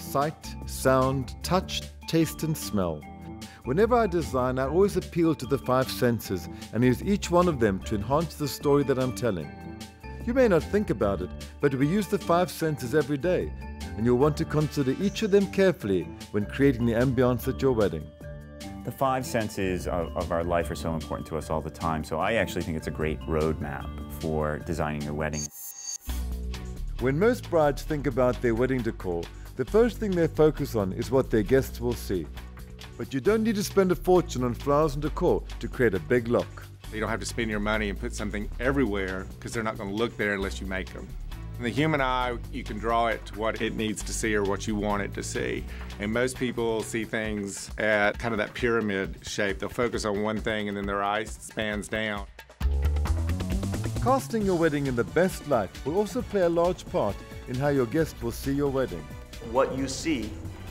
sight, sound, touch, taste and smell. Whenever I design, I always appeal to the 5 senses and use each one of them to enhance the story that I'm telling. You may not think about it, but we use the 5 senses every day, and you'll want to consider each of them carefully when creating the ambience at your wedding. The 5 senses of our life are so important to us all the time, so I actually think it's a great roadmap for designing your wedding. When most brides think about their wedding decor, the first thing they focus on is what their guests will see. But you don't need to spend a fortune on flowers and decor to create a big look. You don't have to spend your money and put something everywhere because they're not going to look there unless you make them. In the human eye, you can draw it to what it needs to see or what you want it to see. And most people see things at kind of that pyramid shape. They'll focus on one thing and then their eye spans down. Casting your wedding in the best light will also play a large part in how your guests will see your wedding. What you see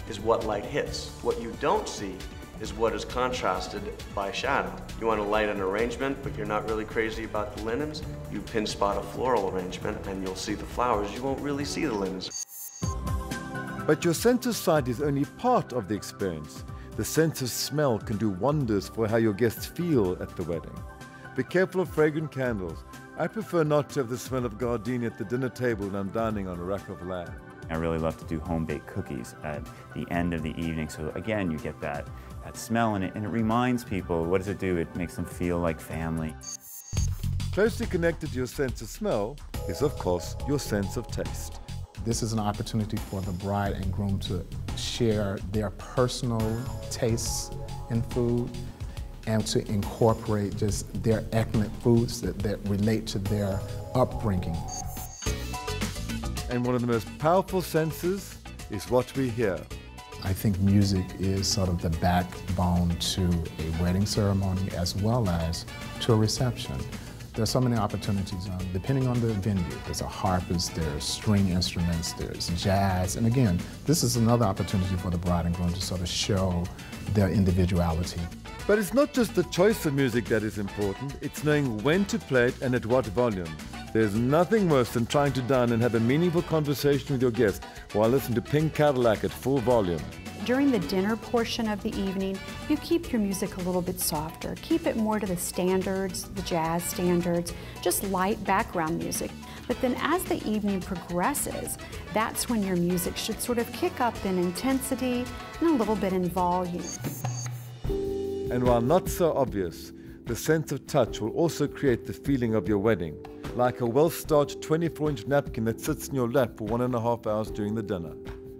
is what light hits. What you don't see is what is contrasted by shadow. You want a light and arrangement, but you're not really crazy about the linens, you pin spot a floral arrangement and you'll see the flowers. You won't really see the linens. But your sense of sight is only part of the experience. The sense of smell can do wonders for how your guests feel at the wedding. Be careful of fragrant candles. I prefer not to have the smell of gardenia at the dinner table when I'm dining on a rack of lamb. I really love to do home-baked cookies at the end of the evening, so again, you get that smell in it, and it reminds people, what does it do? It makes them feel like family. Closely connected to your sense of smell is, of course, your sense of taste. This is an opportunity for the bride and groom to share their personal tastes in food and to incorporate just their ethnic foods that relate to their upbringing. And one of the most powerful senses is what we hear. I think music is sort of the backbone to a wedding ceremony as well as to a reception. There's so many opportunities, depending on the venue. There's a harpist, there's string instruments, there's jazz, and again, this is another opportunity for the bride and groom to sort of show their individuality. But it's not just the choice of music that is important, it's knowing when to play it and at what volume. There's nothing worse than trying to dine and have a meaningful conversation with your guest while listening to Pink Cadillac at full volume. During the dinner portion of the evening, you keep your music a little bit softer. Keep it more to the standards, the jazz standards, just light background music. But then as the evening progresses, that's when your music should sort of kick up in intensity and a little bit in volume. And while not so obvious, the sense of touch will also create the feeling of your wedding, like a well-starched 24-inch napkin that sits in your lap for 1.5 hours during the dinner.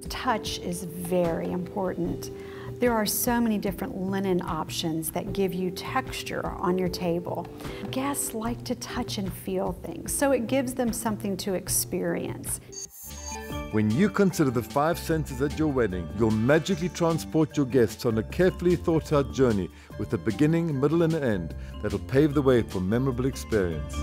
Touch is very important. There are so many different linen options that give you texture on your table. Guests like to touch and feel things, so it gives them something to experience. When you consider the 5 senses at your wedding, you'll magically transport your guests on a carefully thought-out journey with a beginning, middle, and an end that'll pave the way for a memorable experience.